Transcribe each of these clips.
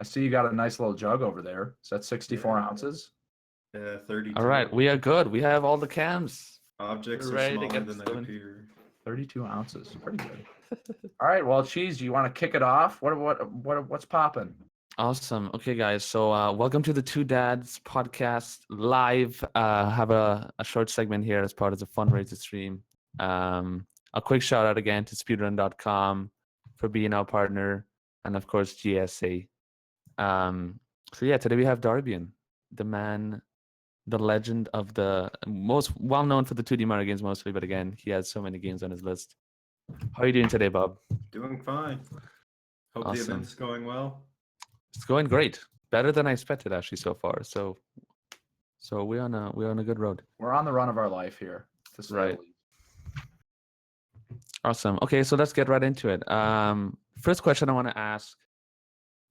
I see you got a nice little jug over there. Is that 64 ounces? Yeah, 32. All right, we are good. We have all the cams. Objects We're are ready to smaller get than they started. appear. 32 ounces. Pretty good. All right. Well, Cheese, do you want to kick it off? What's popping? Awesome. Okay, guys. So welcome to the Two Dads podcast live. Have a short segment here as part of the fundraiser stream. A quick shout out again to speedrun.com for being our partner, and of course GSA. So yeah, today we have Darbian, the man, the legend of the most well known for the 2D Mario games mostly, but again, he has so many games on his list. How are you doing today, Bob? Doing fine. Hope the Awesome. event's going well. It's going great. Better than I expected actually so far. So we're on a good road. We're on the run of our life here. Right. Awesome. Okay, so let's get right into it. First question I want to ask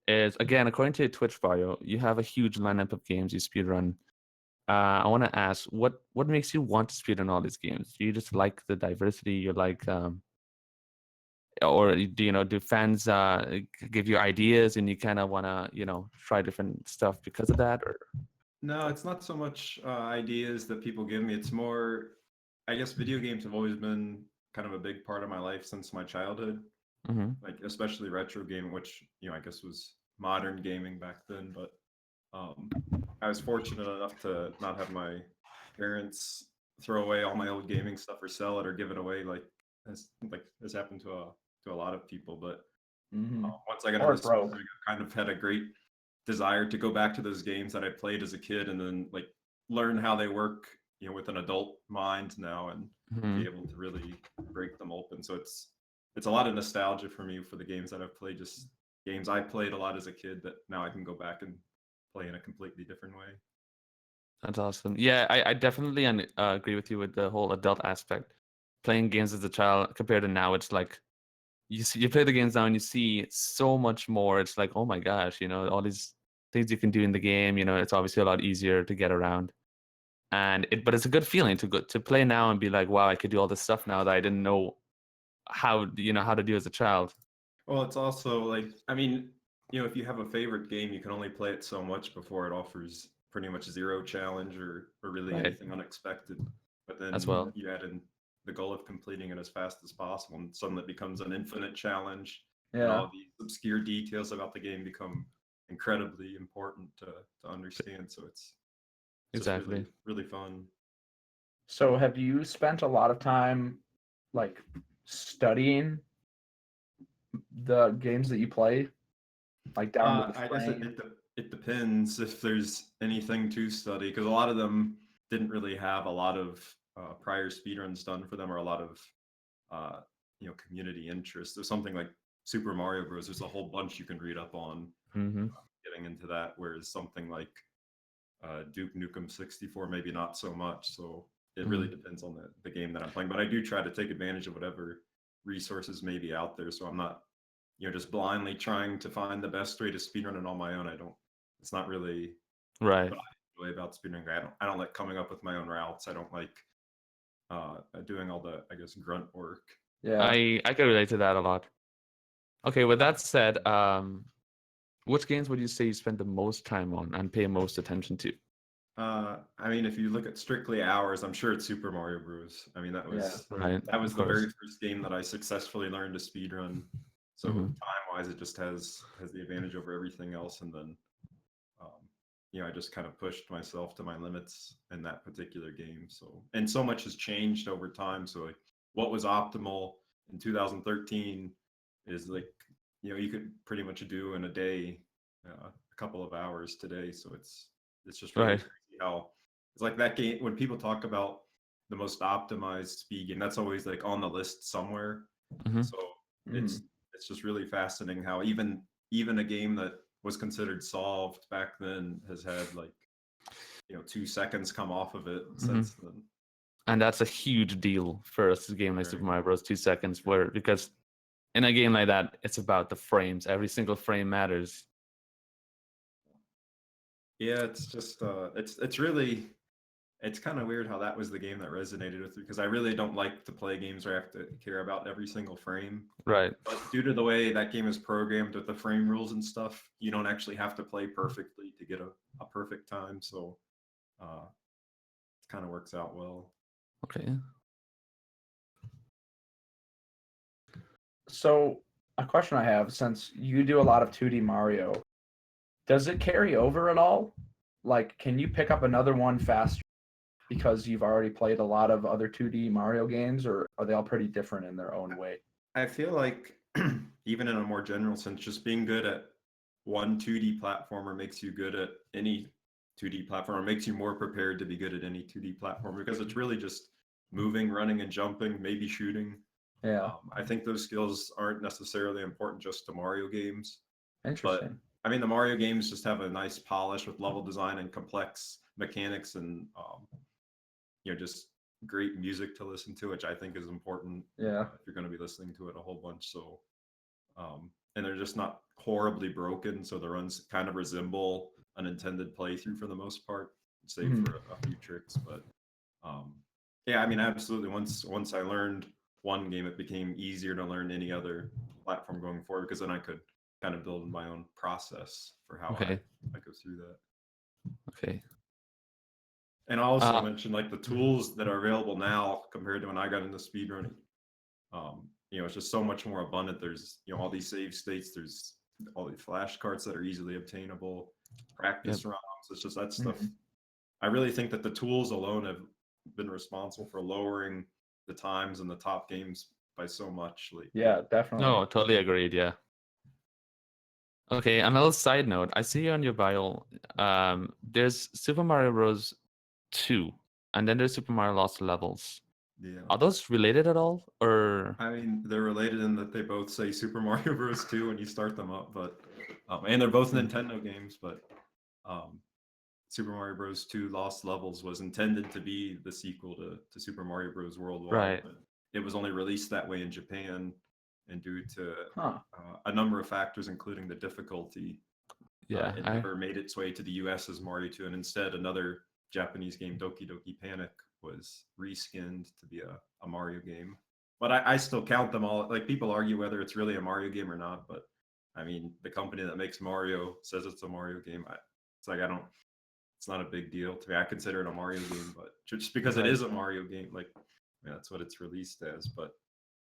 is, again, according to your Twitch bio, you have a huge lineup of games you speedrun. I want to ask, what makes you want to speedrun all these games? Do you just like the diversity? You like, or do fans give you ideas and you kind of want to try different stuff because of that? Or No, it's not so much ideas that people give me. It's more, I guess video games have always been kind of a big part of my life since my childhood. Like especially retro gaming, which I guess was modern gaming back then. But I was fortunate enough to not have my parents throw away all my old gaming stuff or sell it or give it away, like has happened to a lot of people. But once I got into speedrunning, I kind of had a great desire to go back to those games that I played as a kid and then like learn how they work, with an adult mind now and be able to really break them open. So it's a lot of nostalgia for me for the games that I've played, just games I played a lot as a kid that now I can go back and play in a completely different way. That's awesome. Yeah, I definitely agree with you with the whole adult aspect. Playing games as a child compared to now, it's like you play the games now and you see so much more. It's like, oh my gosh, all these things you can do in the game. It's obviously a lot easier to get around, but it's a good feeling to play now and be like, wow, I could do all this stuff now that I didn't know how to do as a child. Well, it's also like, I mean, if you have a favorite game, you can only play it so much before it offers pretty much zero challenge or really anything unexpected. But then as well, you add in the goal of completing it as fast as possible, and suddenly it becomes an infinite challenge. Yeah. And all these obscure details about the game become incredibly important to understand. So it's exactly really, really fun. So have you spent a lot of time like studying the games that you play, like down to the I guess it depends if there's anything to study, because a lot of them didn't really have a lot of prior speedruns done for them or a lot of community interest. There's something like Super Mario Bros. There's a whole bunch you can read up on getting into that, whereas something like Duke Nukem 64 maybe not so much. So it really depends on the game that I'm playing, but I do try to take advantage of whatever resources may be out there, so I'm not just blindly trying to find the best way to speedrun it on my own. It's not really right what I enjoy about speedrunning. I don't like coming up with my own routes. I don't like doing all the, I guess, grunt work. Yeah. I can relate to that a lot. Okay, with that said, which games would you say you spend the most time on and pay most attention to? I mean, if you look at strictly hours, I'm sure it's Super Mario Bros. I mean, that was the very first game that I successfully learned to speedrun. So time-wise, it just has the advantage over everything else. And then, I just kind of pushed myself to my limits in that particular game. And so much has changed over time. So like, what was optimal in 2013 is like, you could pretty much do in a day, a couple of hours today. So it's just really crazy how it's like that game. When people talk about the most optimized speed game, that's always like on the list somewhere. So it's just really fascinating how even a game that was considered solved back then has had like 2 seconds come off of it since then. And that's a huge deal for a game like Super Mario Bros. 2 seconds, because in a game like that, it's about the frames. Every single frame matters. Yeah, it's just it's really, it's kind of weird how that was the game that resonated with me, because I really don't like to play games where I have to care about every single frame. Right. But due to the way that game is programmed with the frame rules and stuff, you don't actually have to play perfectly to get a perfect time. So it kind of works out well. Okay. So a question I have, since you do a lot of 2D Mario, does it carry over at all? Like, can you pick up another one faster because you've already played a lot of other 2D Mario games, or are they all pretty different in their own way? I feel like even in a more general sense, just being good at one 2D platformer makes you good at any 2D platformer, makes you more prepared to be good at any 2D platformer, because it's really just moving, running, and jumping, maybe shooting. Yeah. I think those skills aren't necessarily important just to Mario games. Interesting. But I mean, the Mario games just have a nice polish with level design and complex mechanics, and just great music to listen to, which I think is important. Yeah. If you're going to be listening to it a whole bunch. So, and they're just not horribly broken, so the runs kind of resemble an intended playthrough for the most part, save for a few tricks. But yeah, I mean, absolutely. Once I learned one game, it became easier to learn any other platform going forward, because then I could kind of build my own process for how I go through that. Okay. And I also mentioned like the tools that are available now compared to when I got into speedrunning. It's just so much more abundant. There's all these save states. There's all these flashcards that are easily obtainable. Practice ROMs. It's just that stuff. I really think that the tools alone have been responsible for lowering the times in the top games by so much. Yeah, definitely. No, totally agreed. Yeah. Okay, another side note. I see on your bio, there's Super Mario Bros. 2, and then there's Super Mario Lost Levels. Yeah. Are those related at all, or? I mean, they're related in that they both say Super Mario Bros. 2 when you start them up, but and they're both Nintendo games, but Super Mario Bros. 2 Lost Levels was intended to be the sequel to Super Mario Bros. Worldwide. Right. But it was only released that way in Japan, and due to a number of factors, including the difficulty, it never made its way to the US as Mario 2, and instead another Japanese game, Doki Doki Panic, was reskinned to be a Mario game. But I still count them all. Like, people argue whether it's really a Mario game or not, but I mean, the company that makes Mario says it's a Mario game. It's not a big deal to me. I consider it a Mario game, but just because it is a Mario game, that's what it's released as. But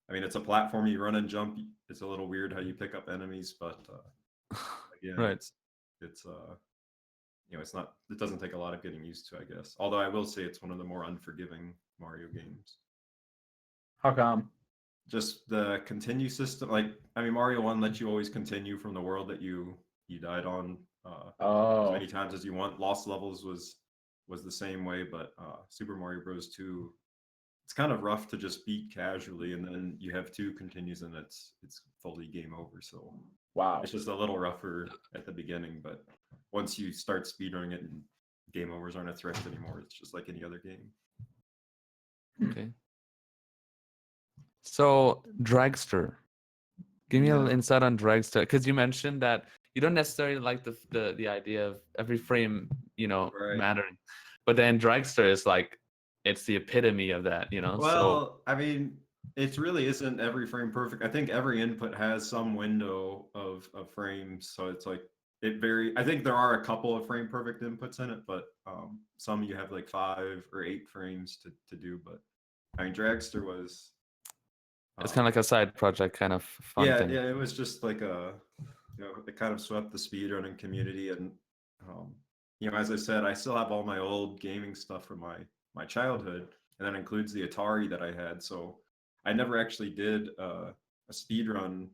I mean, it's a platform, you run and jump. It's a little weird how you pick up enemies, but again, it doesn't take a lot of getting used to, I guess. Although I will say it's one of the more unforgiving Mario games. How come? Just the continue system. Mario 1 lets you always continue from the world that you died on as many times as you want. Lost Levels was the same way, but Super Mario Bros. 2, it's kind of rough to just beat casually, and then you have 2 continues and it's fully game over. So it's just a little rougher at the beginning, but once you start speedrunning it and game overs aren't a threat anymore, it's just like any other game. Okay. So Dragster, give me a little insight on Dragster, because you mentioned that you don't necessarily like the idea of every frame, mattering, but then Dragster is like, it's the epitome of that, Well, I mean, it really isn't every frame perfect. I think every input has some window of frames, so it's like it varies. I think there are a couple of frame perfect inputs in it, but some you have like 5 or 8 frames to do. But I mean, Dragster was. It's kind of like a side project, kind of fun thing. Yeah, it was just like it kind of swept the speedrunning community, and as I said, I still have all my old gaming stuff from my childhood, and that includes the Atari that I had. So I never actually did a speed run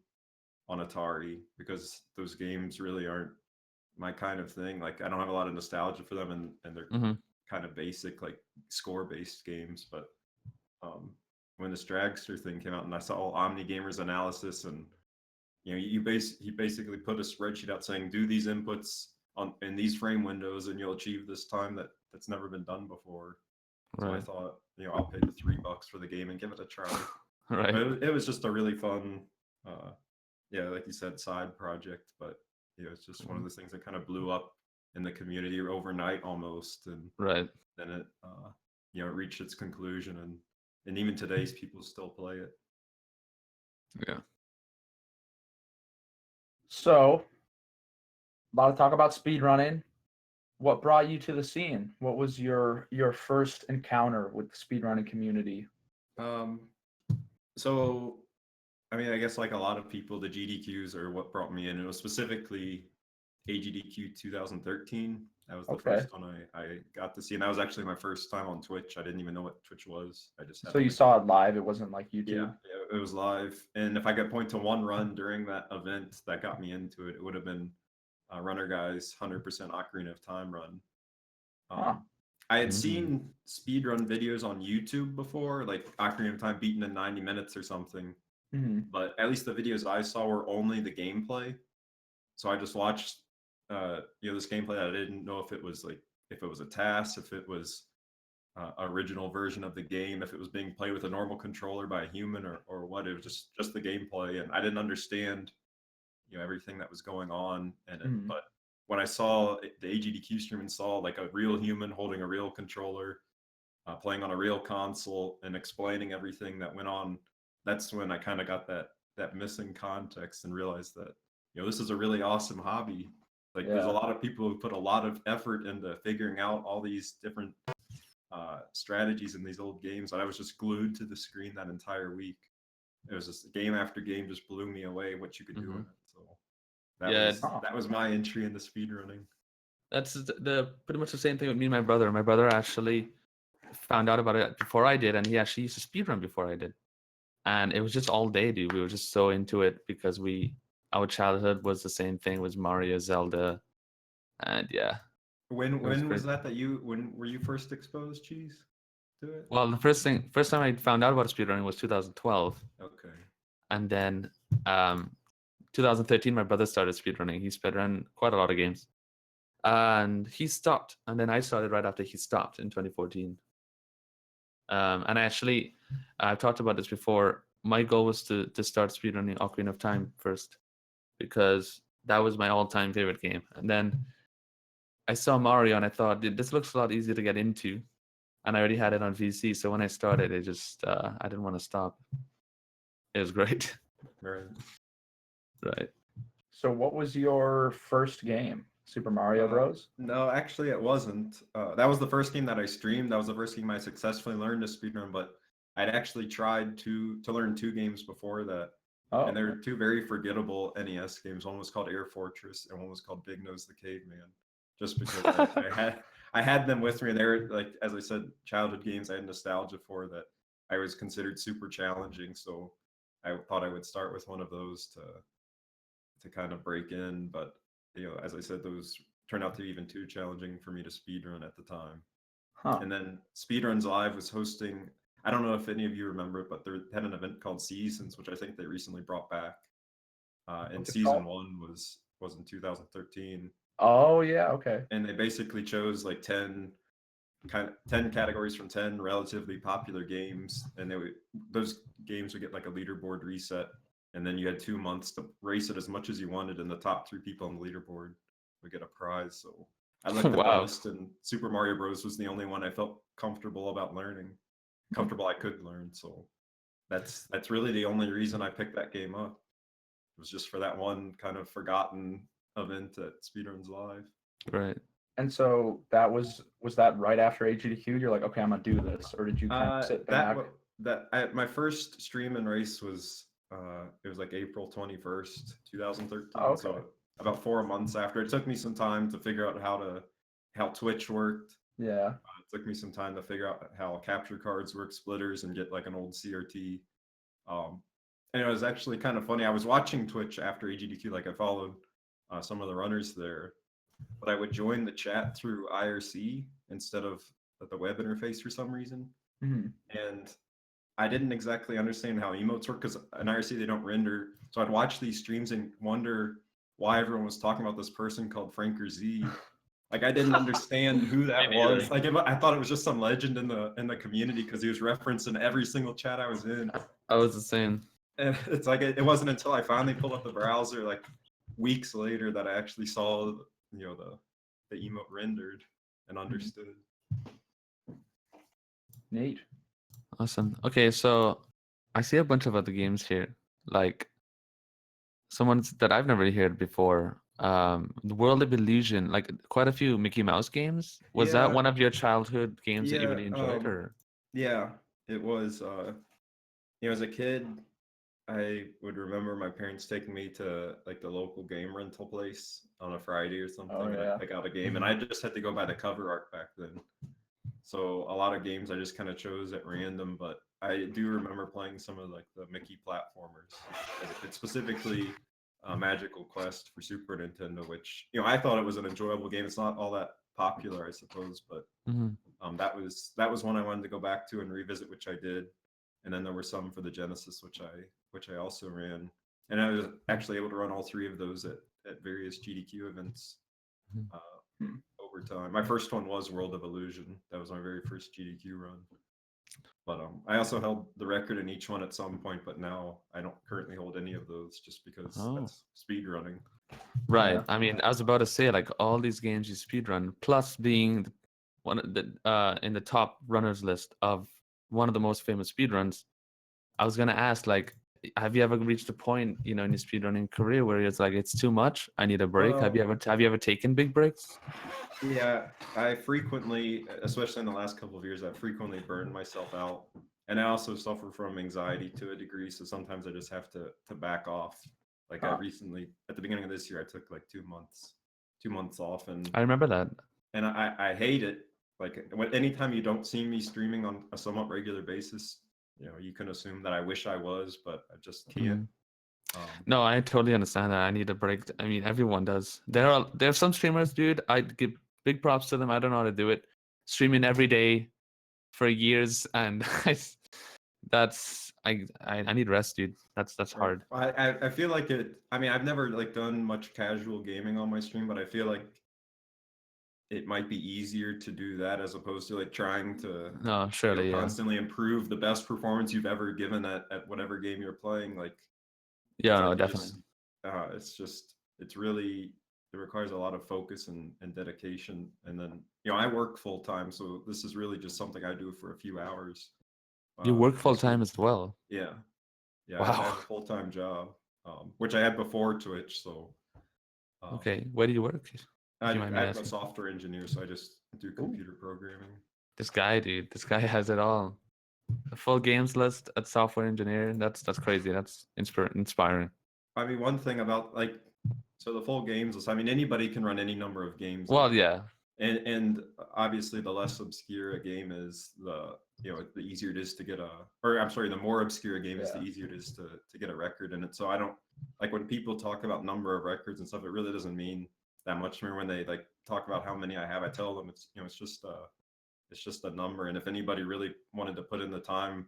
on Atari, because those games really aren't my kind of thing. Like, I don't have a lot of nostalgia for them, and they're kind of basic, like score-based games. But when this Dragster thing came out, and I saw OmniGamer's analysis, and he basically put a spreadsheet out saying, do these inputs in these frame windows, and you'll achieve this time that's never been done before. So I thought, I'll pay the $3 for the game and give it a try. Right. It was just a really fun, like you said, side project. But it's just one of those things that kind of blew up in the community overnight almost, and Right. then it it reached its conclusion, and even today's people still play it. Yeah. So, a lot of talk about speedrunning. What brought you to the scene? What was your first encounter with the speedrunning community? So, I mean, I guess like a lot of people, the GDQs are what brought me in. It was specifically AGDQ 2013. That was the first one I got to see, and that was actually my first time on Twitch. I didn't even know what Twitch was. I just had So you saw it live. It wasn't like YouTube. Yeah, it was live. And if I could point to one run during that event that got me into it, it would have been Runner Guy's 100% Ocarina of Time run. I had seen speedrun videos on YouTube before, like Ocarina of Time beaten in 90 minutes or something. But at least the videos I saw were only the gameplay. So I just watched this gameplay that I didn't know if it was a task, if it was original version of the game, if it was being played with a normal controller by a human or what. It was just the gameplay, and I didn't understand everything that was going on in it. But when I saw the AGDQ stream and saw like a real human holding a real controller, playing on a real console and explaining everything that went on, that's when I kind of got that missing context and realized that this is a really awesome hobby. Like there's a lot of people who put a lot of effort into figuring out all these different strategies in these old games, and I was just glued to the screen that entire week. It was just game after game just blew me away what you could do in it. So that was my entry into speedrunning. That's the pretty much the same thing with me and my brother. My brother actually found out about it before I did, and he actually used to speedrun before I did. And it was just all day, dude. We were just so into it because our childhood was the same thing, was Mario, Zelda, and yeah. When was that when were you first exposed, Cheese, to it? Well, the first time I found out about speedrunning was 2012. Okay. And then 2013, my brother started speedrunning. He speedrun quite a lot of games. And he stopped. And then I started right after he stopped in 2014. And actually, I've talked about this before. My goal was to start speedrunning Ocarina of Time first, because that was my all-time favorite game. And then I saw Mario and I thought, this looks a lot easier to get into. And I already had it on VC. So when I started, it just, I didn't want to stop. It was great. Right. So what was your first game? Super Mario Bros? No, actually it wasn't. That was the first game that I streamed. That was the first game I successfully learned to speedrun, but I'd actually tried to learn 2 games before that. And they were 2 very forgettable NES games. One was called Air Fortress and one was called Big Nose the Caveman. Just because I had them with me, and they were, like, as I said, childhood games I had nostalgia for that I was considered super challenging. So I thought I would start with one of those to kind of break in, but as I said, those turned out to be even too challenging for me to speedrun at the time. And then Speedruns Live was hosting, I don't know if any of you remember it, but they had an event called Seasons, which I think they recently brought back. And season 1 was in 2013. Oh yeah, okay. And they basically chose like 10 categories from 10 relatively popular games, and those games would get like a leaderboard reset, and then you had 2 months to race it as much as you wanted, and the top 3 people on the leaderboard would get a prize. So I looked at the list, and Super Mario Bros was the only one I felt comfortable about learning, comfortable I could learn. So that's really the only reason I picked that game up. It was just for that one kind of forgotten event at Speedruns Live. Right. And so that was that right after AGDQ? You're like, okay, I'm gonna do this, or did you kind of sit back? My first stream and race was it was like April 21st, 2013. Oh, okay. So about 4 months after. It took me some time to figure out how Twitch worked. Yeah. It took me some time to figure out how capture cards work, splitters, and get like an old CRT. And it was actually kind of funny. I was watching Twitch after AGDQ, like I followed some of the runners there, but I would join the chat through IRC instead of the web interface for some reason. And I didn't exactly understand how emotes work, because in IRC they don't render. So I'd watch these streams and wonder why everyone was talking about this person called Franker Z. Like I didn't understand who that was. Like I thought it was just some legend in the community, because he was referenced in every single chat I was in. I was the same. And it's like it wasn't until I finally pulled up the browser, like weeks later, that I actually saw the emote rendered and understood. Neat. Awesome. Okay, so I see a bunch of other games here, like someone's that I've never heard before. The World of Illusion, like quite a few Mickey Mouse games. Was that one of your childhood games that you really enjoyed, or? Yeah, it was. As a kid, I would remember my parents taking me to like the local game rental place on a Friday or something, and I'd pick out a game, and I just had to go by the cover art back then. So a lot of games I just kind of chose at random, but I do remember playing some of like the Mickey platformers as a kid, specifically Magical Quest for Super Nintendo, which I thought it was an enjoyable game. It's not all that popular, I suppose, but that was one I wanted to go back to and revisit, which I did. And then there were some for the Genesis, which I also ran, and I was actually able to run all three of those at various GDQ events over time. My first one was World of Illusion. That was my very first GDQ run. But I also held the record in each one at some point, but now I don't currently hold any of those just because that's speed running. Right. Yeah. I mean, I was about to say, like, all these games you speedrun, plus being one of the in the top runners list of one of the most famous speedruns. I was gonna ask, like, have you ever reached a point, in your speedrunning career where it's like it's too much, I need a break? Have you ever taken big breaks? Yeah, I frequently, especially in the last couple of years, I frequently burned myself out, and I also suffer from anxiety to a degree. So sometimes I just have to back off. Like I recently, at the beginning of this year, I took like 2 months off, and I remember that. And I hate it. Like anytime you don't see me streaming on a somewhat regular basis, you can assume that I wish I was, but I just can't. No, I totally understand that. I need a break. I mean, everyone does. There are some streamers, dude. I give big props to them. I don't know how to do it. Streaming every day for years, and I need rest, dude. That's hard. I feel like it. I mean, I've never like done much casual gaming on my stream, but I feel like it might be easier to do that as opposed to like trying to constantly improve the best performance you've ever given at whatever game you're playing. Like, definitely. It requires a lot of focus and dedication. And then, I work full time, so this is really just something I do for a few hours. You work full time as well? Yeah. Wow. I have a full-time job, which I had before Twitch. So. Okay, where do you work? I'm a software engineer, so I just do computer programming. This guy, dude, this guy has it all. A full games list at software engineer. That's crazy. That's inspiring. I mean, one thing about so the full games list, I mean, anybody can run any number of games. Well, yeah. And obviously the less obscure a game is, the easier it is to get the more obscure a game is, the easier it is to get a record in it. So I don't like when people talk about number of records and stuff, it really doesn't mean that much to me. When they like talk about how many I have, I tell them it's just a number. And if anybody really wanted to put in the time,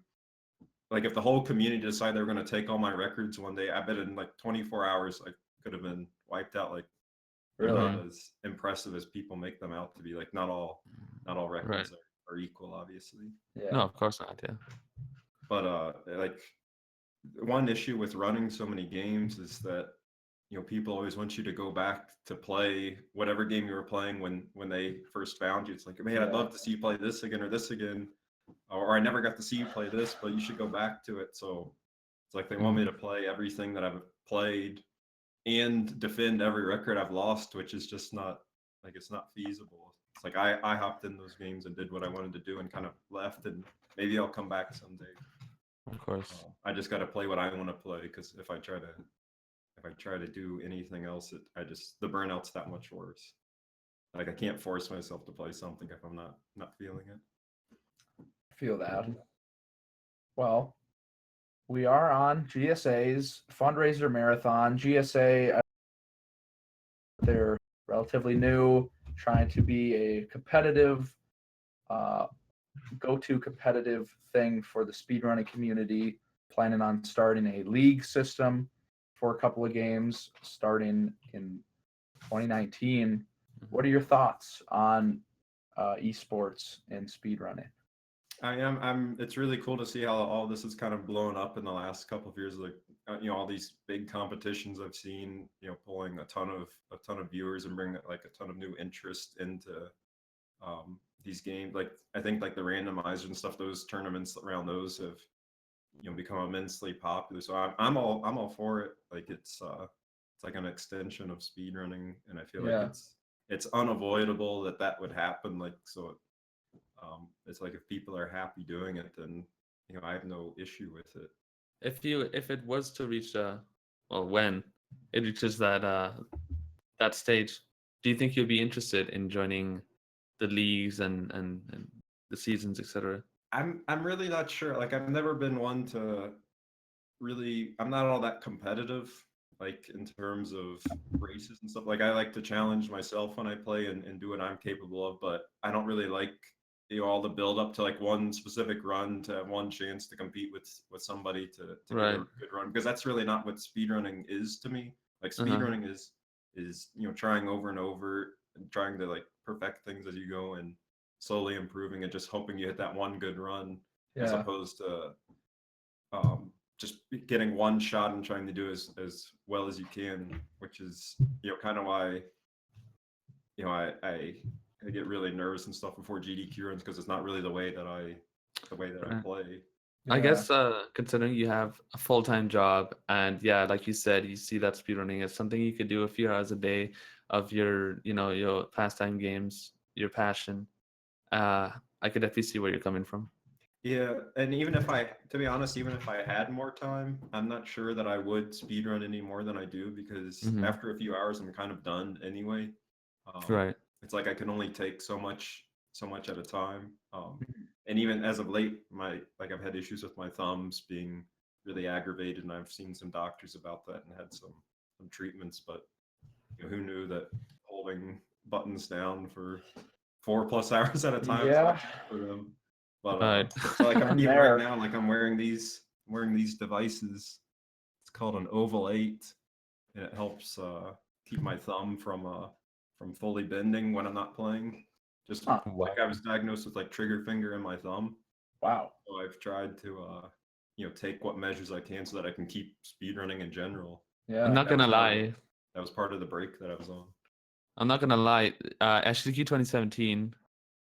like if the whole community decided they were going to take all my records one day, I bet in like 24 hours I could have been wiped out. Like they're not as impressive as people make them out to be. Like not all records are equal, obviously. Yeah. No, of course not. Yeah. But like one issue with running so many games is that people always want you to go back to play whatever game you were playing when they first found you. It's like, man, I'd love to see you play this again or this again, or I never got to see you play this, but you should go back to it. So it's like they want me to play everything that I've played and defend every record I've lost, which is just not like, it's not feasible. It's like I hopped in those games and did what I wanted to do and kind of left, and maybe I'll come back someday. Of course. I just got to play what I want to play, because if I try to do anything else, the burnout's that much worse. Like I can't force myself to play something if I'm not feeling it. Feel that. Well, we are on GSA's Fundraiser Marathon. GSA, they're relatively new, trying to be a competitive, go-to competitive thing for the speedrunning community, planning on starting a league system for a couple of games starting in 2019. What are your thoughts on esports and speedrunning? It's really cool to see how all this has kind of blown up in the last couple of years. Like all these big competitions I've seen, pulling a ton of viewers and bring like a ton of new interest into these games. Like I think like the randomizers and stuff, those tournaments around those have become immensely popular. So I'm all for it. Like it's like an extension of speedrunning, and I feel like it's unavoidable that would happen. Like so, it's like if people are happy doing it, then I have no issue with it. If it was to reach when it reaches that stage, do you think you'll be interested in joining the leagues and the seasons, etc.? I'm really not sure. Like I've never been one to really. I'm not all that competitive, like in terms of races and stuff. Like I like to challenge myself when I play and do what I'm capable of, but I don't really like all the build up to like one specific run to have one chance to compete with somebody to Right. get a good run, because that's really not what speedrunning is to me. Like speedrunning is trying over and over and trying to like perfect things as you go and slowly improving and just hoping you hit that one good run, as opposed to just getting one shot and trying to do as well as you can, which is kind of why I get really nervous and stuff before GDQ runs, because it's not really the way that I play. I guess considering you have a full-time job and like you said, you see that speedrunning as something you could do a few hours a day of your your pastime games, your passion. I could definitely see where you're coming from. Yeah, and to be honest, even if I had more time, I'm not sure that I would speedrun any more than I do, because after a few hours, I'm kind of done anyway. Right. It's like I can only take so much at a time. And even as of late, I've had issues with my thumbs being really aggravated, and I've seen some doctors about that and had some treatments. But who knew that holding buttons down for 4+ hours at a time is actually for them. But so like even right now, like I'm wearing these devices. It's called an Oval 8, and it helps keep my thumb from fully bending when I'm not playing. Just like I was diagnosed with like trigger finger in my thumb. Wow. So I've tried to take what measures I can so that I can keep speedrunning in general. Yeah. I'm not gonna lie. That was part of the break that I was on. I'm not gonna lie. SGQ 2017,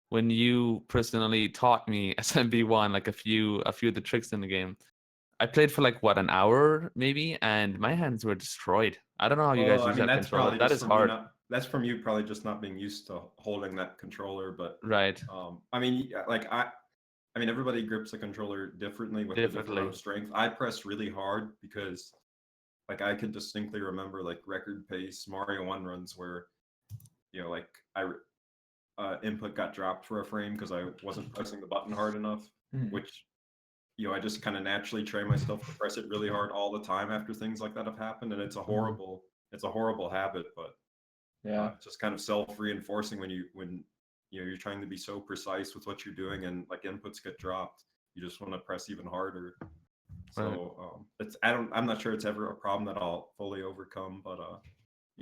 when you personally taught me SMB1, like a few of the tricks in the game, I played for like an hour maybe, and my hands were destroyed. I don't know how you guys use that controller. That is hard. That's from you probably just not being used to holding that controller, but right. I mean, everybody grips a controller differently with a different strength. I press really hard because like I can distinctly remember like record pace Mario 1 runs where like input got dropped for a frame because I wasn't pressing the button hard enough, which I just kind of naturally train myself to press it really hard all the time after things like that have happened, and it's a horrible habit, but it's just kind of self-reinforcing when you're trying to be so precise with what you're doing, and like inputs get dropped, you just want to press even harder. So I'm not sure it's ever a problem that I'll fully overcome, but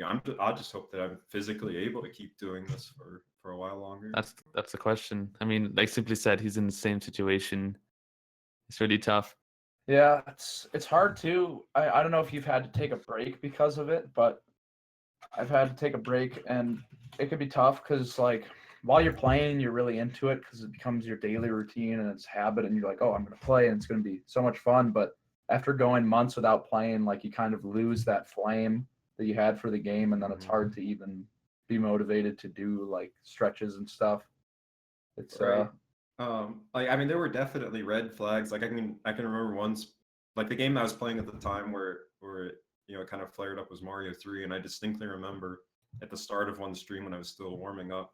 I just hope that I'm physically able to keep doing this for a while longer. That's the question. I mean, like Simply said, he's in the same situation. It's really tough. Yeah, it's hard too. I don't know if you've had to take a break because of it, but I've had to take a break, and it could be tough because like while you're playing, you're really into it because it becomes your daily routine and it's habit, and you're like, oh, I'm gonna play and it's gonna be so much fun. But after going months without playing, like you kind of lose that flame that you had for the game, and then it's hard to even be motivated to do like stretches and stuff. It's right. There were definitely red flags. Like I can remember once, like the game I was playing at the time where it kind of flared up was Mario 3, and I distinctly remember at the start of one stream when I was still warming up,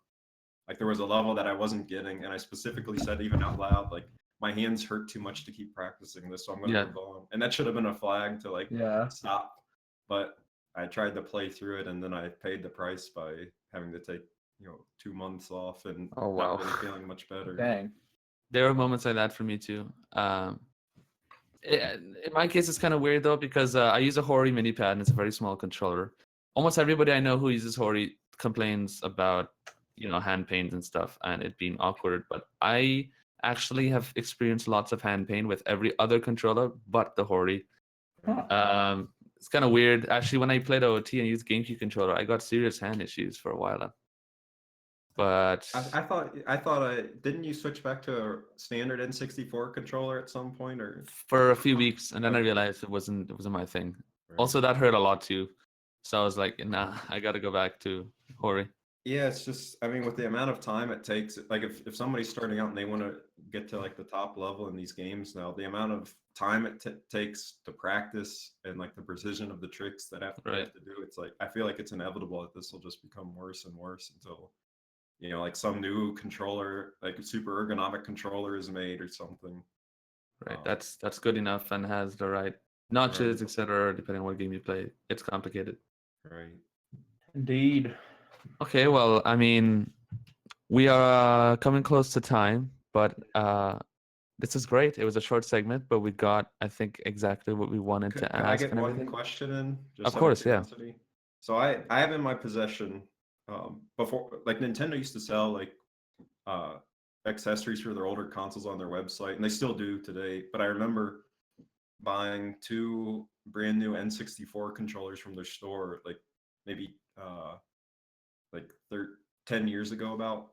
like there was a level that I wasn't getting, and I specifically said even out loud, like my hands hurt too much to keep practicing this, so I'm gonna move on. And that should have been a flag to like stop. But I tried to play through it, and then I paid the price by having to take 2 months off and not really feeling much better. Dang. There were moments like that for me too. In my case, it's kind of weird though, because I use a Hori mini pad and it's a very small controller. Almost everybody I know who uses Hori complains about hand pains and stuff and it being awkward, but I actually have experienced lots of hand pain with every other controller but the Hori. It's kind of weird. Actually, when I played OT and used GameCube controller, I got serious hand issues for a while. But I thought didn't you switch back to a standard N64 controller at some point, or for a few weeks, and then I realized it wasn't my thing. Right. Also, that hurt a lot too. So I was like, nah, I got to go back to Hori. Yeah, it's just, I mean, with the amount of time it takes, like if somebody's starting out and they want to get to like the top level in these games now, the amount of time it takes to practice and like the precision of the tricks that have to do, it's like, I feel like it's inevitable that this will just become worse and worse until, you know, like some new controller, like a super ergonomic controller is made or something. Right, that's good enough and has the right notches, etc. Depending on what game you play, it's complicated. Right. Indeed. Okay, well, I mean, we are coming close to time, but this is great. It was a short segment, but we got, I think, exactly what we wanted to ask. Could I get one question in? Just of course, yeah. So I have in my possession, before, like Nintendo used to sell like accessories for their older consoles on their website, and they still do today. But I remember buying 2 brand new N64 controllers from their store, like maybe 10 years ago about.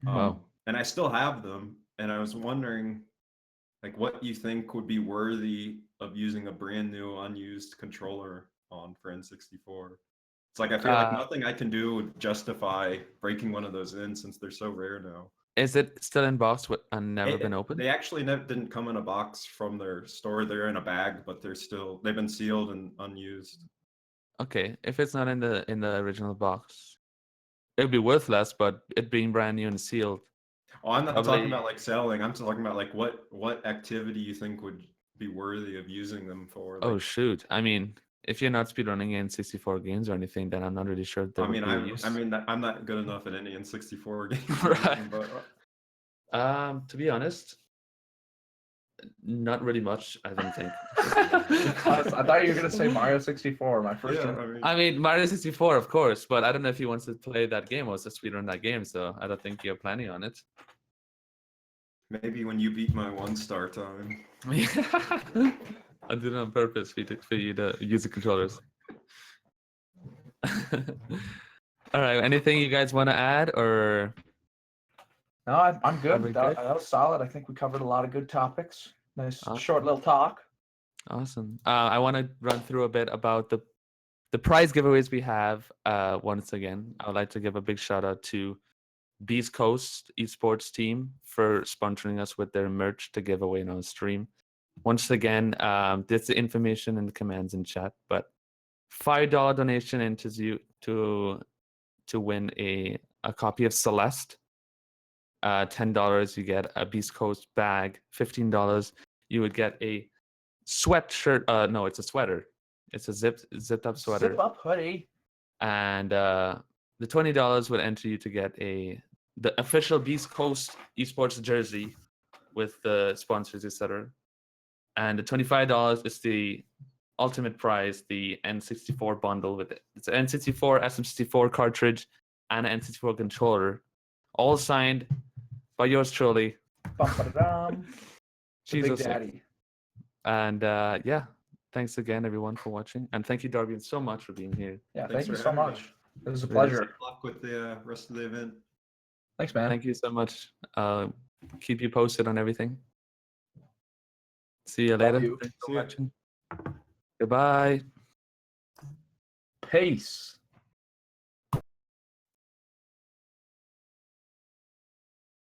Wow. And I still have them, and I was wondering like what you think would be worthy of using a brand new unused controller on for N64. It's like I feel like nothing I can do would justify breaking one of those in since they're so rare now. Is it still in box and never been opened? They actually didn't come in a box from their store. They're in a bag, but they've been sealed and unused. Okay, if it's not in the original box, it'd be worth less, but it being brand new and sealed. Oh, I'm not talking about like selling. I'm talking about like what activity you think would be worthy of using them for. Like, oh shoot! I mean, if you're not speedrunning N64 games or anything, then I'm not really sure. I'm not good enough at any N64 games. Right. But, to be honest, not really much. I don't think. I thought you were gonna say Mario 64. My first. Yeah, I mean Mario 64, of course, but I don't know if he wants to play that game or to speedrun that game. So I don't think you're planning on it. Maybe when you beat my 1-star time. I did it on purpose for you to use the controllers. All right. Anything you guys want to add, or? No, I'm good. That was solid. I think we covered a lot of good topics. Nice short little talk. Awesome. I want to run through a bit about the prize giveaways we have. Once again, I would like to give a big shout out to Beast Coast esports team for sponsoring us with their merch to give away on stream. Once again, there's the information in the commands in chat, but $5 donation enters you to win a copy of Celeste. $10 you get a Beast Coast bag. $15 you would get a sweatshirt. No, it's a sweater. It's a zipped up sweater. Zip up hoodie. And the $20 would enter you to get the official Beast Coast esports jersey with the sponsors, etc. And the $25 is the ultimate prize, the N64 bundle with it. It's an N64, SM64 cartridge, and an N64 controller, all signed by yours truly, Big Daddy. And yeah, thanks again, everyone, for watching, and thank you, Darbian, so much for being here. Yeah, thank you so much. It was a pleasure. Good luck with the rest of the event. Thanks, man. Thank you so much. Keep you posted on everything. See you later. Thanks for watching. Goodbye. Peace.